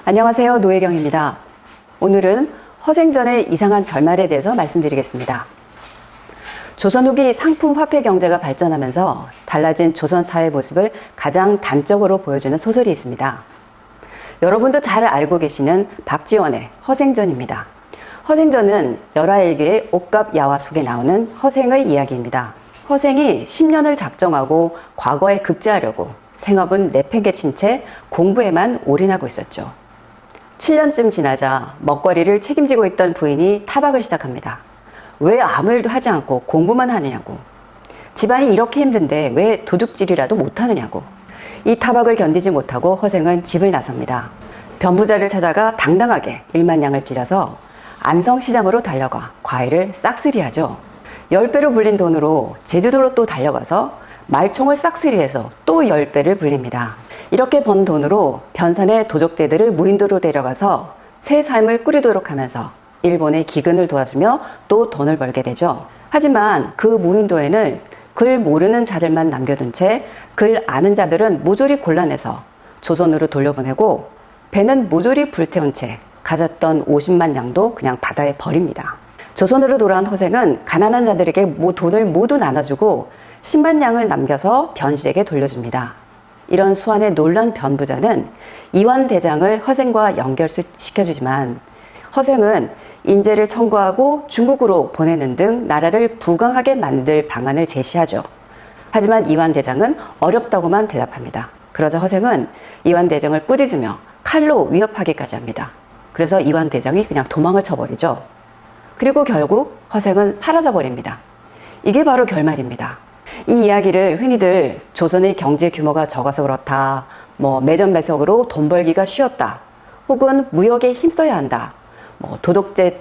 안녕하세요. 노혜경입니다. 오늘은 허생전의 이상한 결말에 대해서 말씀드리겠습니다. 조선 후기 상품 화폐 경제가 발전하면서 달라진 조선 사회 모습을 가장 단적으로 보여주는 소설이 있습니다. 여러분도 잘 알고 계시는 박지원의 허생전입니다. 허생전은 열하일기의 옥갑야화 속에 나오는 허생의 이야기입니다. 허생이 10년을 작정하고 과거에 급제하려고 생업은 내팽개친 채 공부에만 올인하고 있었죠. 7년쯤 지나자 먹거리를 책임지고 있던 부인이 타박을 시작합니다. 왜 아무 일도 하지 않고 공부만 하느냐고. 집안이 이렇게 힘든데 왜 도둑질이라도 못하느냐고. 이 타박을 견디지 못하고 허생은 집을 나섭니다. 변부자를 찾아가 당당하게 10,000냥을 빌려서 안성시장으로 달려가 과일을 싹쓸이하죠. 10배로 불린 돈으로 제주도로 또 달려가서 말총을 싹쓸이해서 또 10배를 불립니다. 이렇게 번 돈으로 변산의 도적대들을 무인도로 데려가서 새 삶을 꾸리도록 하면서 일본의 기근을 도와주며 또 돈을 벌게 되죠. 하지만 그 무인도에는 글 모르는 자들만 남겨둔 채 글 아는 자들은 모조리 곤란해서 조선으로 돌려보내고 배는 모조리 불태운 채 가졌던 50,000냥도 그냥 바다에 버립니다. 조선으로 돌아온 허생은 가난한 자들에게 돈을 모두 나눠주고 100,000냥을 남겨서 변씨에게 돌려줍니다. 이런 수완에 놀란 변부자는 이완대장을 허생과 연결시켜주지만 허생은 인재를 청구하고 중국으로 보내는 등 나라를 부강하게 만들 방안을 제시하죠. 하지만 이완대장은 어렵다고만 대답합니다. 그러자 허생은 이완대장을 꾸짖으며 칼로 위협하기까지 합니다. 그래서 이완대장이 그냥 도망을 쳐버리죠. 그리고 결국 허생은 사라져버립니다. 이게 바로 결말입니다. 이 이야기를 흔히들 조선의 경제 규모가 적어서 그렇다, 매점매석으로 돈 벌기가 쉬웠다, 혹은 무역에 힘써야 한다,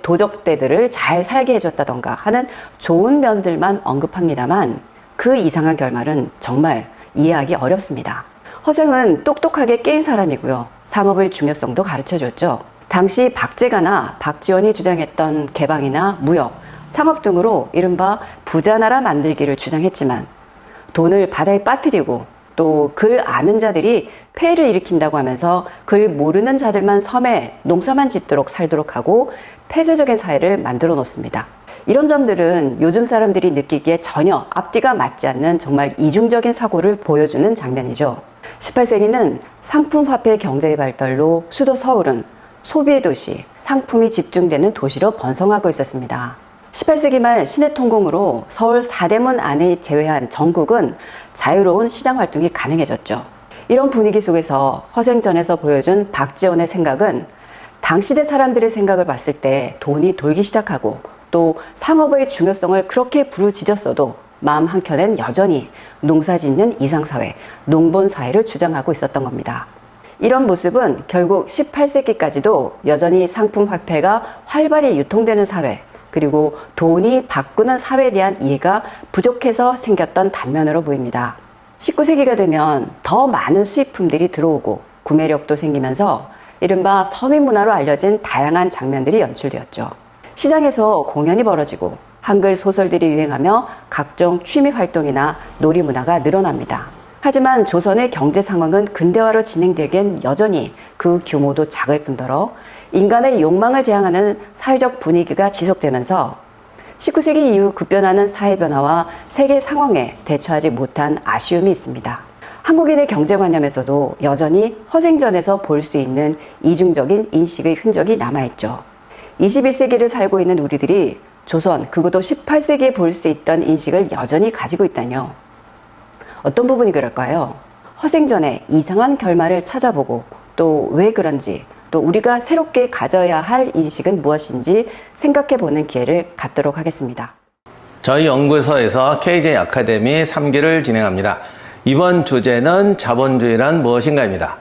도적대들을 잘 살게 해줬다던가 하는 좋은 면들만 언급합니다만 그 이상한 결말은 정말 이해하기 어렵습니다. 허생은 똑똑하게 깨인 사람이고요. 상업의 중요성도 가르쳐줬죠. 당시 박제가나 박지원이 주장했던 개방이나 무역, 상업 등으로 이른바 부자나라 만들기를 주장했지만 돈을 바다에 빠뜨리고 또 글 아는 자들이 폐해를 일으킨다고 하면서 글 모르는 자들만 섬에 농사만 짓도록 살도록 하고 폐쇄적인 사회를 만들어 놓습니다. 이런 점들은 요즘 사람들이 느끼기에 전혀 앞뒤가 맞지 않는 정말 이중적인 사고를 보여주는 장면이죠. 18세기는 상품화폐 경제의 발달로 수도 서울은 소비의 도시, 상품이 집중되는 도시로 번성하고 있었습니다. 18세기 말 신해통공으로 서울 4대문 안에 제외한 전국은 자유로운 시장 활동이 가능해졌죠. 이런 분위기 속에서 허생전에서 보여준 박지원의 생각은 당시대 사람들의 생각을 봤을 때 돈이 돌기 시작하고 또 상업의 중요성을 그렇게 부르짖었어도 마음 한켠엔 여전히 농사짓는 이상사회, 농본사회를 주장하고 있었던 겁니다. 이런 모습은 결국 18세기까지도 여전히 상품화폐가 활발히 유통되는 사회, 그리고 돈이 바꾸는 사회에 대한 이해가 부족해서 생겼던 단면으로 보입니다. 19세기가 되면 더 많은 수입품들이 들어오고 구매력도 생기면서 이른바 서민문화로 알려진 다양한 장면들이 연출되었죠. 시장에서 공연이 벌어지고 한글 소설들이 유행하며 각종 취미활동이나 놀이문화가 늘어납니다. 하지만 조선의 경제 상황은 근대화로 진행되기엔 여전히 그 규모도 작을 뿐더러 인간의 욕망을 지향하는 사회적 분위기가 지속되면서 19세기 이후 급변하는 사회 변화와 세계 상황에 대처하지 못한 아쉬움이 있습니다. 한국인의 경제관념에서도 여전히 허생전에서 볼 수 있는 이중적인 인식의 흔적이 남아있죠. 21세기를 살고 있는 우리들이 조선, 그것도 18세기에 볼 수 있던 인식을 여전히 가지고 있다뇨. 어떤 부분이 그럴까요? 허생전의 이상한 결말을 찾아보고 또 왜 그런지, 또 우리가 새롭게 가져야 할 인식은 무엇인지 생각해보는 기회를 갖도록 하겠습니다. 저희 연구소에서 KJ 아카데미 3기를 진행합니다. 이번 주제는 자본주의란 무엇인가입니다.